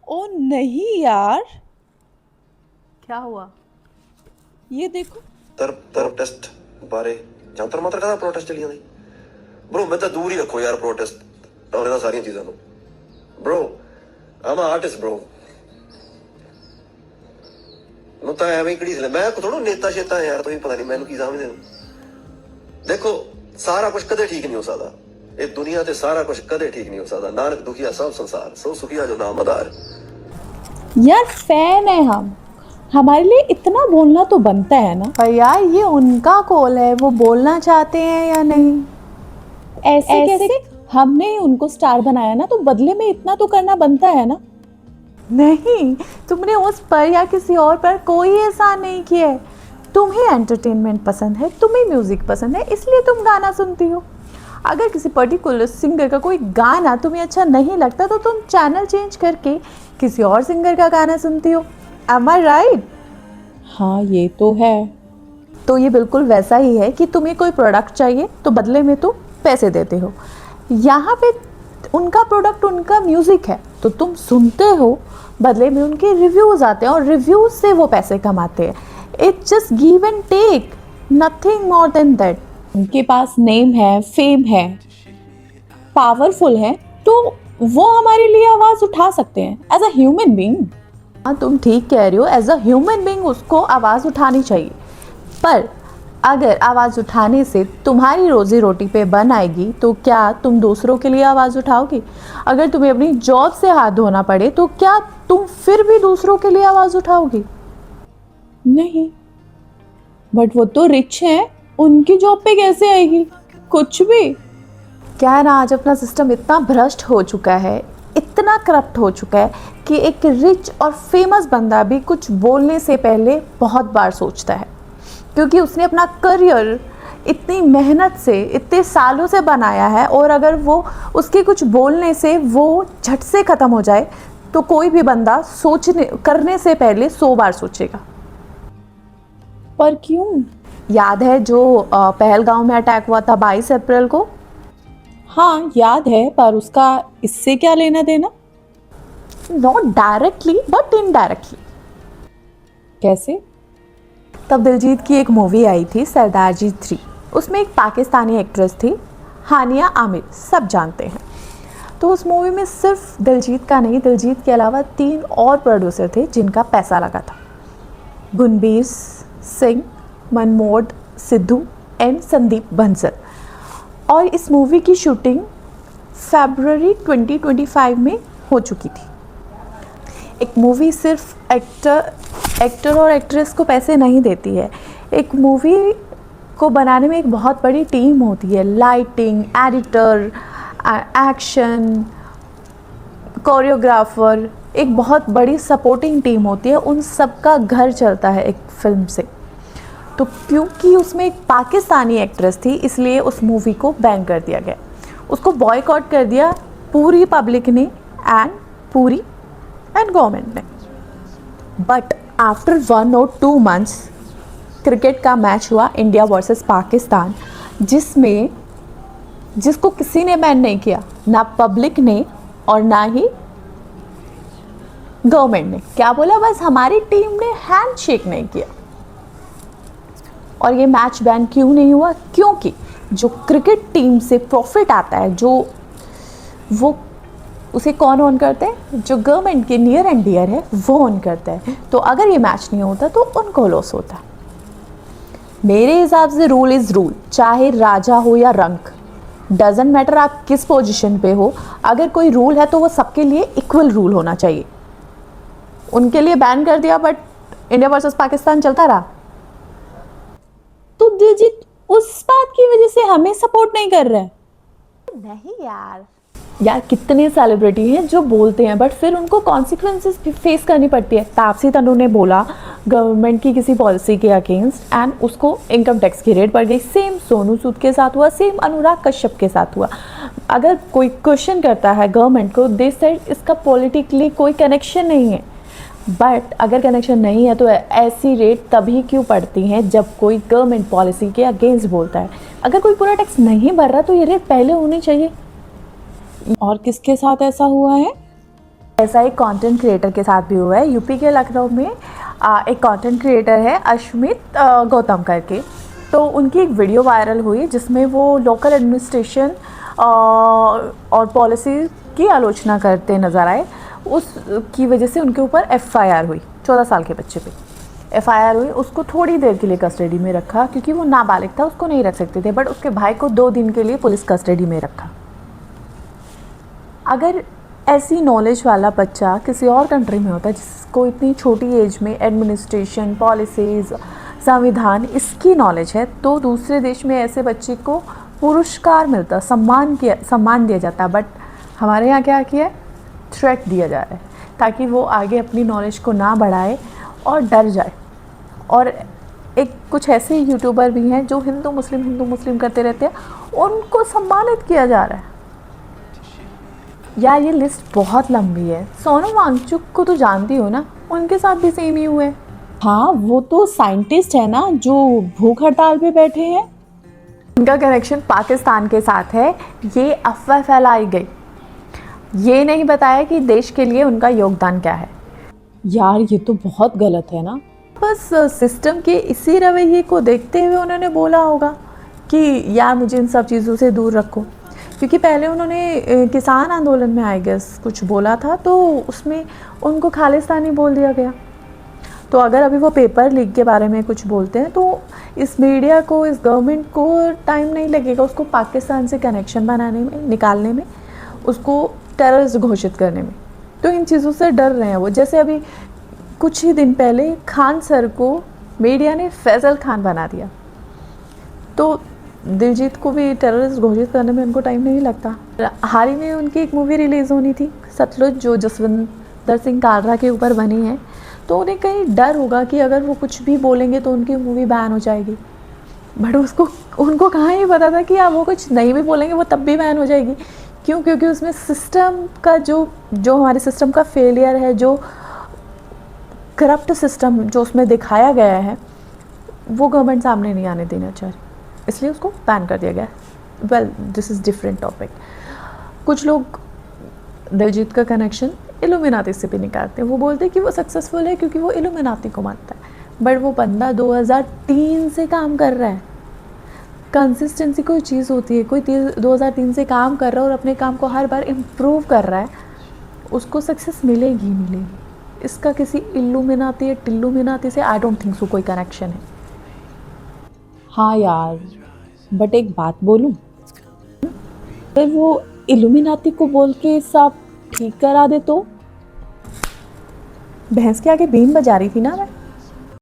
ओ नहीं यार, क्या हुआ? ये देखो। तर प्रोटेस्ट बारे जंतर मंतर का प्रोटेस्ट चली ਜਾਂਦੀ ब्रो मैं तो दूर ही रखो यार प्रोटेस्ट और ਇਹਨਾਂ ਸਾਰੀਆਂ ਚੀਜ਼ਾਂ ਨੂੰ bro I am artist bro मैं तो ਐਵੇਂ ਹੀ ਘੜੀ ਸੀ ਮੈਂ ਥੋੜਾ ਨੇਤਾ ਸ਼ੇਤਾ ਯਾਰ ਤੁਸੀਂ ਪਤਾ ਨਹੀਂ ਮੈਨੂੰ ਕੀ ਸਮਝਦੇ ਹੋ ਦੇਖੋ ਸਾਰਾ ਕੁਝ ਕਦੇ ਠੀਕ ਨਹੀਂ ਹੋ ਸਕਦਾ ਇਹ ਦੁਨੀਆ ਤੇ ਸਾਰਾ ਕੁਝ ਕਦੇ ਠੀਕ ਨਹੀਂ ਹੋ ਸਕਦਾ ਨਾਨਕ ਦੁਖੀਆ ਸਭ ਸੰਸਾਰ ਸੋ ਸੁਖੀਆ जो नाम आधार यार फैन है हम, हमारे लिए इतना बोलना तो बनता है ना। पर यार ये उनका कॉल है, वो बोलना चाहते हैं या नहीं। ऐसे कैसे? हमने ही उनको स्टार बनाया ना, तो बदले में इतना तो करना बनता है ना। नहीं, तुमने उस पर या किसी और पर कोई एहसान नहीं किया है। तुम्हें एंटरटेनमेंट पसंद है, तुम्हें म्यूजिक पसंद है, इसलिए तुम गाना सुनती हो। अगर किसी पर्टिकुलर सिंगर का कोई गाना तुम्हें अच्छा नहीं लगता तो तुम चैनल चेंज करके किसी और सिंगर का गाना सुनती हो। एम आई राइट? हाँ ये तो है। तो ये बिल्कुल वैसा ही है कि तुम्हें कोई प्रोडक्ट चाहिए तो बदले में तुम पैसे देते हो। यहाँ पे उनका प्रोडक्ट उनका म्यूज़िक है तो तुम सुनते हो, बदले में उनके रिव्यूज़ आते हैं और रिव्यूज़ से वो पैसे कमाते हैं। It's just give and take, nothing more than that. उनके पास नेम है, फेम है, पावरफुल है, तो वो हमारे लिए आवाज़ उठा सकते हैं एज अ ह्यूमन बीइंग। हाँ तुम ठीक कह रही हो, एज अ ह्यूमन बीइंग उसको आवाज़ उठानी चाहिए। पर अगर आवाज़ उठाने से तुम्हारी रोज़ी रोटी पे बन आएगी तो क्या तुम दूसरों के लिए आवाज़ उठाओगी? अगर तुम्हें अपनी जॉब से हाथ धोना पड़े तो क्या तुम फिर भी दूसरों के लिए आवाज़ उठाओगी? नहीं, बट वो तो रिच है, उनकी जॉब पे कैसे आएगी? कुछ भी। क्या है ना, आज अपना सिस्टम इतना भ्रष्ट हो चुका है, इतना करप्ट हो चुका है कि एक रिच और फेमस बंदा भी कुछ बोलने से पहले बहुत बार सोचता है, क्योंकि उसने अपना करियर इतनी मेहनत से इतने सालों से बनाया है और अगर वो उसके कुछ बोलने से वो झट से ख़त्म हो जाए तो कोई भी बंदा करने से पहले 100 बार सोचेगा। पर क्यों? याद है जो पहलगांव में अटैक हुआ था 22 अप्रैल को? हाँ याद है, पर उसका इससे क्या लेना देना? Not directly but indirectly. कैसे? तब दिलजीत की एक मूवी आई थी सरदार जी 3। उसमें एक पाकिस्तानी एक्ट्रेस थी, हानिया आमिर, सब जानते हैं। तो उस मूवी में सिर्फ दिलजीत का नहीं, दिलजीत के अलावा 3 और प्रोड्यूसर थे जिनका पैसा लगा था। गुनबीर सिंह, मनमोड सिद्धू एंड संदीप बंसल। और इस मूवी की शूटिंग फरवरी 2025 में हो चुकी थी। एक मूवी सिर्फ एक्टर और एक्ट्रेस को पैसे नहीं देती है। एक मूवी को बनाने में एक बहुत बड़ी टीम होती है, लाइटिंग, एडिटर, एक्शन, कोरियोग्राफर, एक बहुत बड़ी सपोर्टिंग टीम होती है। उन सब का घर चलता है एक फिल्म से। तो क्योंकि उसमें एक पाकिस्तानी एक्ट्रेस थी इसलिए उस मूवी को बैन कर दिया गया, उसको बॉयकॉट कर दिया पूरी पब्लिक ने एंड गवर्नमेंट ने। बट आफ्टर 1 और 2 मंथ्स क्रिकेट का मैच हुआ इंडिया वर्सेस पाकिस्तान, जिसको किसी ने बैन नहीं किया, ना पब्लिक ने और ना ही गवर्नमेंट ने। क्या बोला? बस हमारी टीम ने हैंडशेक नहीं किया। और ये मैच बैन क्यों नहीं हुआ? क्योंकि जो क्रिकेट टीम से प्रॉफिट आता है, जो वो उसे कौन ओन करते हैं? जो गवर्नमेंट के नियर एंड डियर है वो ओन करता है। तो अगर ये मैच नहीं होता तो उनको लॉस होता। मेरे हिसाब से रूल इज़ रूल, चाहे राजा हो या रंक, डजेंट मैटर आप किस पोजीशन पे हो। अगर कोई रूल है तो वो सबके लिए इक्वल रूल होना चाहिए। उनके लिए बैन कर दिया बट इंडिया वर्सेस पाकिस्तान चलता रहा। तो दिलजीत उस बात की वजह से हमें सपोर्ट नहीं कर रहा है? नहीं यार कितने सेलिब्रिटी हैं जो बोलते हैं बट फिर उनको कॉन्सिक्वेंसेस फेस करनी पड़ती है। तापसी तन्नू ने बोला गवर्नमेंट की किसी पॉलिसी के अगेंस्ट एंड उसको इनकम टैक्स की रेट बढ़ गई। सेम सोनू सूद के साथ हुआ, सेम अनुराग कश्यप के साथ हुआ। अगर कोई क्वेश्चन करता है गवर्नमेंट को, दे सेड इसका पॉलिटिकली कोई कनेक्शन नहीं है। बट अगर कनेक्शन नहीं है तो ऐसी रेट तभी क्यों पड़ती हैं जब कोई गवर्नमेंट पॉलिसी के अगेंस्ट बोलता है। अगर कोई पूरा टैक्स नहीं भर रहा तो ये रेट पहले होनी चाहिए। और किसके साथ ऐसा हुआ है? ऐसा एक कंटेंट क्रिएटर के साथ भी हुआ है। यूपी के लखनऊ में एक कंटेंट क्रिएटर है अश्मित गौतम करके। तो उनकी एक वीडियो वायरल हुई जिसमें वो लोकल एडमिनिस्ट्रेशन और पॉलिसी की आलोचना करते नज़र आए। उसकी वजह से उनके ऊपर एफआईआर हुई। 14 साल के बच्चे पे एफआईआर हुई। उसको थोड़ी देर के लिए कस्टडी में रखा क्योंकि वो नाबालिग था, उसको नहीं रख सकते थे, बट उसके भाई को 2 दिन के लिए पुलिस कस्टडी में रखा। अगर ऐसी नॉलेज वाला बच्चा किसी और कंट्री में होता है जिसको इतनी छोटी एज में एडमिनिस्ट्रेशन, पॉलिसीज़, संविधान इसकी नॉलेज है, तो दूसरे देश में ऐसे बच्चे को पुरस्कार मिलता, सम्मान दिया जाता। बट हमारे यहाँ क्या किया है, थ्रेट दिया जा रहा है ताकि वो आगे अपनी नॉलेज को ना बढ़ाए और डर जाए। और एक कुछ ऐसे यूट्यूबर भी हैं जो हिंदू मुस्लिम करते रहते हैं, उनको सम्मानित किया जा रहा है। यार ये लिस्ट बहुत लंबी है। सोनम वांगचुक को तो जानती हो ना, उनके साथ भी सेम ही हुए। हाँ, वो तो साइंटिस्ट है ना जो भूख हड़ताल पे बैठे हैं। उनका कनेक्शन पाकिस्तान के साथ है, ये अफवाह फैलाई गई। ये नहीं बताया कि देश के लिए उनका योगदान क्या है। यार ये तो बहुत गलत है ना। बस सिस्टम के इसी रवैये को देखते हुए उन्होंने बोला होगा कि यार मुझे इन सब चीज़ों से दूर रखो। क्योंकि पहले उन्होंने किसान आंदोलन में आई गेस कुछ बोला था, तो उसमें उनको खालिस्तानी बोल दिया गया। तो अगर अभी वो पेपर लीक के बारे में कुछ बोलते हैं तो इस मीडिया को, इस गवर्नमेंट को टाइम नहीं लगेगा उसको पाकिस्तान से कनेक्शन बनाने में, निकालने में, उसको टेररिस्ट घोषित करने में। तो इन चीज़ों से डर रहे हैं वो। जैसे अभी कुछ ही दिन पहले खान सर को मीडिया ने फैज़ल खान बना दिया, तो दिलजीत को भी टेररिस्ट घोषित करने में उनको टाइम नहीं लगता। हाल ही में उनकी एक मूवी रिलीज़ होनी थी सतलुज, जो जसविंदर सिंह कालरा के ऊपर बनी है। तो उन्हें कहीं डर होगा कि अगर वो कुछ भी बोलेंगे तो उनकी मूवी बैन हो जाएगी। बट उनको कहाँ ही पता था कि आप वो कुछ नहीं भी बोलेंगे वो तब भी बैन हो जाएगी। क्यों? क्योंकि उसमें सिस्टम का जो हमारे सिस्टम का फेलियर है, जो करप्ट सिस्टम जो उसमें दिखाया गया है, वो गवर्नमेंट सामने नहीं आने देना चाह रही, इसलिए उसको बैन कर दिया गया। Well, this is different topic. कुछ लोग दिलजीत का कनेक्शन इल्यूमिनाती से भी निकालते हैं। वो बोलते हैं कि वो सक्सेसफुल है क्योंकि वो इल्यूमिनाती को मानता है। बट वो बंदा 2003 से काम कर रहा है। कंसिस्टेंसी कोई चीज़ होती है, कोई 2003 से काम कर रहा है और अपने काम को हर बार इम्प्रूव कर रहा है, उसको सक्सेस मिलेगी ही मिलेगी। इसका किसी इल्यूमिनाती या टिल्लुमिनाती से आई डोंट थिंक सो कोई कनेक्शन है। हाँ यार, बट एक बात बोलूं, अगर वो इल्यूमिनाती को बोल के सब ठीक करा दे तो। भैंस के आगे बीन बजा रही थी ना मैं।